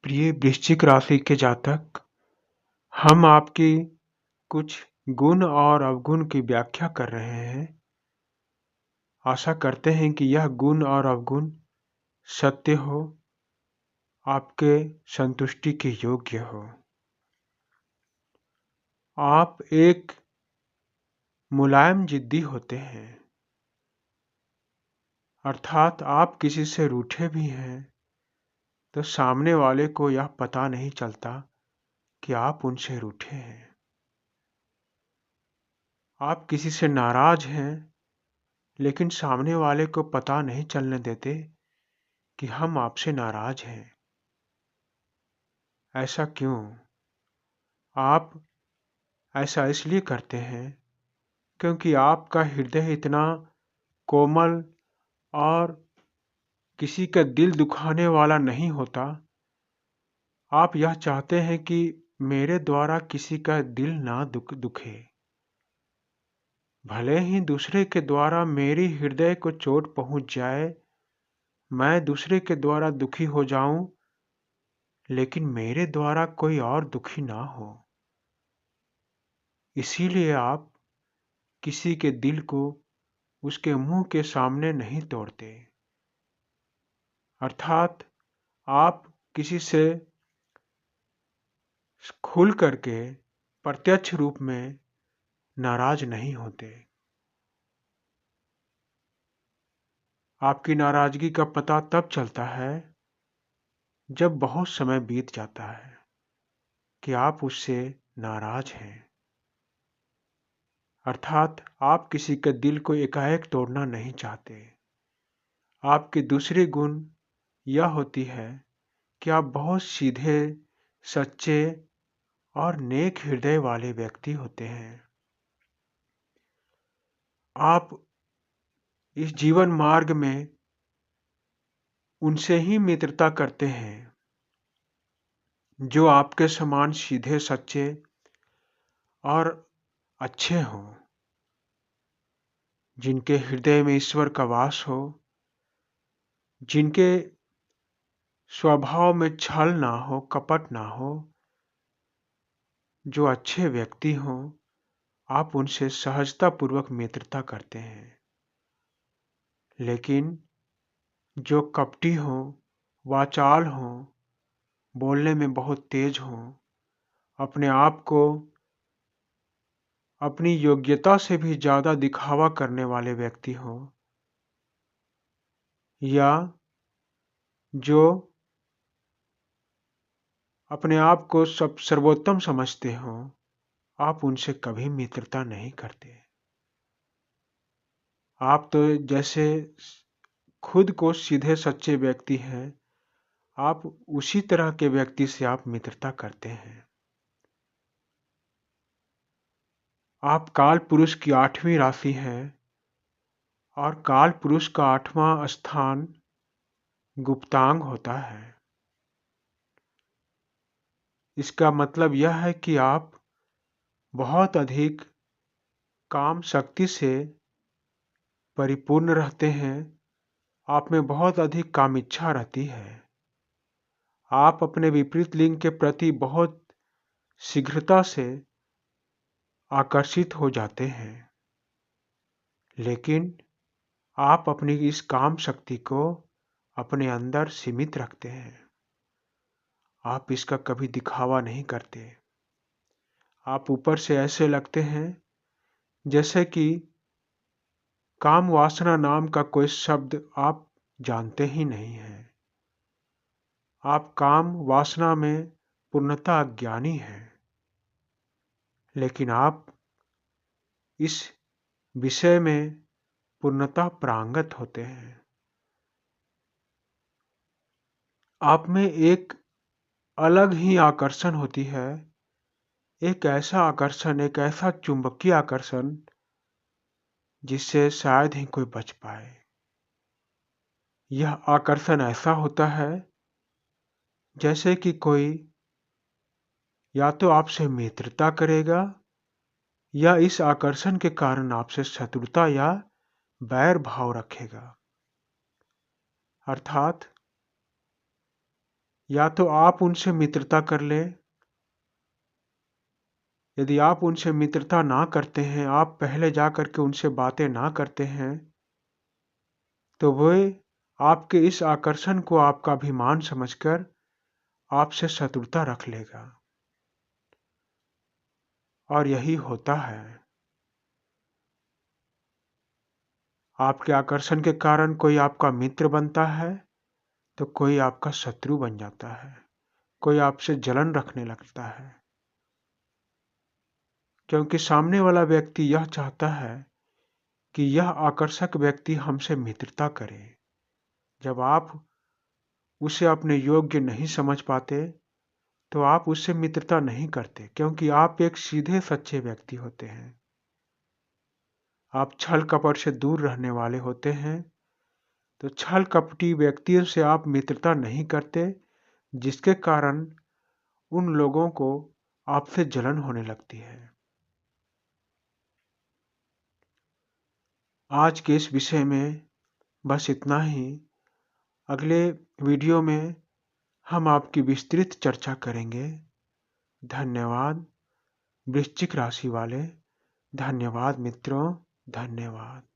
प्रिय वृश्चिक राशि के जातक, हम आपकी कुछ गुण और अवगुण की व्याख्या कर रहे हैं। आशा करते हैं कि यह गुण और अवगुण सत्य हो, आपके संतुष्टि के योग्य हो। आप एक मुलायम जिद्दी होते हैं, अर्थात आप किसी से रूठे भी हैं तो सामने वाले को यह पता नहीं चलता कि आप उनसे रूठे हैं। आप किसी से नाराज हैं लेकिन सामने वाले को पता नहीं चलने देते कि हम आपसे नाराज हैं। ऐसा क्यों? आप ऐसा इसलिए करते हैं क्योंकि आपका हृदय इतना कोमल और किसी का दिल दुखाने वाला नहीं होता। आप यह चाहते हैं कि मेरे द्वारा किसी का दिल ना दुखे। भले ही दूसरे के द्वारा मेरी हृदय को चोट पहुंच जाए, मैं दूसरे के द्वारा दुखी हो जाऊं, लेकिन मेरे द्वारा कोई और दुखी ना हो। इसीलिए आप किसी के दिल को उसके मुंह के सामने नहीं तोड़ते, अर्थात आप किसी से खुल करके प्रत्यक्ष रूप में नाराज नहीं होते। आपकी नाराजगी का पता तब चलता है जब बहुत समय बीत जाता है कि आप उससे नाराज हैं, अर्थात आप किसी के दिल को एकाएक तोड़ना नहीं चाहते। आपकी दूसरी गुण यह होती है कि आप बहुत सीधे, सच्चे और नेक हृदय वाले व्यक्ति होते हैं। आप इस जीवन मार्ग में उनसे ही मित्रता करते हैं जो आपके समान सीधे, सच्चे और अच्छे हों, जिनके हृदय में ईश्वर का वास हो, जिनके स्वभाव में छल ना हो, कपट ना हो, जो अच्छे व्यक्ति हों। आप उनसे सहजतापूर्वक मित्रता करते हैं। लेकिन जो कपटी हों, वाचाल हों, बोलने में बहुत तेज हों, अपने आप को अपनी योग्यता से भी ज़्यादा दिखावा करने वाले व्यक्ति हों, या जो अपने आप को सब सर्वोत्तम समझते हों, आप उनसे कभी मित्रता नहीं करते। आप तो जैसे खुद को सीधे सच्चे व्यक्ति हैं, आप उसी तरह के व्यक्ति से आप मित्रता करते हैं। आप काल पुरुष की 8वीं राशि हैं और काल पुरुष का 8वां स्थान गुप्तांग होता है। इसका मतलब यह है कि आप बहुत अधिक काम शक्ति से परिपूर्ण रहते हैं। आप में बहुत अधिक काम इच्छा रहती है। आप अपने विपरीत लिंग के प्रति बहुत शीघ्रता से आकर्षित हो जाते हैं, लेकिन आप अपनी इस काम शक्ति को अपने अंदर सीमित रखते हैं। आप इसका कभी दिखावा नहीं करते। आप ऊपर से ऐसे लगते हैं जैसे कि काम वासना नाम का कोई शब्द आप जानते ही नहीं हैं। आप काम वासना में पूर्णतः अज्ञानी हैं, लेकिन आप इस विषय में पूर्णतः प्रांगत होते हैं। आप में एक अलग ही आकर्षण होती है, एक ऐसा आकर्षण, एक ऐसा चुंबकीय आकर्षण जिससे शायद ही कोई बच पाए। यह आकर्षण ऐसा होता है जैसे कि कोई या तो आपसे मित्रता करेगा या इस आकर्षण के कारण आपसे शत्रुता या बैर भाव रखेगा। अर्थात या तो आप उनसे मित्रता कर लें। यदि आप उनसे मित्रता ना करते हैं, आप पहले जा कर के उनसे बातें ना करते हैं, तो वे आपके इस आकर्षण को आपका अभिमान समझकर आपसे शत्रुता रख लेगा। और यही होता है। आपके आकर्षण के कारण कोई आपका मित्र बनता है, तो कोई आपका शत्रु बन जाता है। कोई आपसे जलन रखने लगता है, क्योंकि सामने वाला व्यक्ति यह चाहता है कि यह आकर्षक व्यक्ति हमसे मित्रता करे। जब आप उसे अपने योग्य नहीं समझ पाते, तो आप उससे मित्रता नहीं करते, क्योंकि आप एक सीधे सच्चे व्यक्ति होते हैं। आप छल कपट से दूर रहने वाले होते हैं, तो छल कपटी व्यक्तियों से आप मित्रता नहीं करते, जिसके कारण उन लोगों को आपसे जलन होने लगती है। आज के इस विषय में बस इतना ही। अगले वीडियो में हम आपकी विस्तृत चर्चा करेंगे। धन्यवाद वृश्चिक राशि वाले। धन्यवाद मित्रों। धन्यवाद।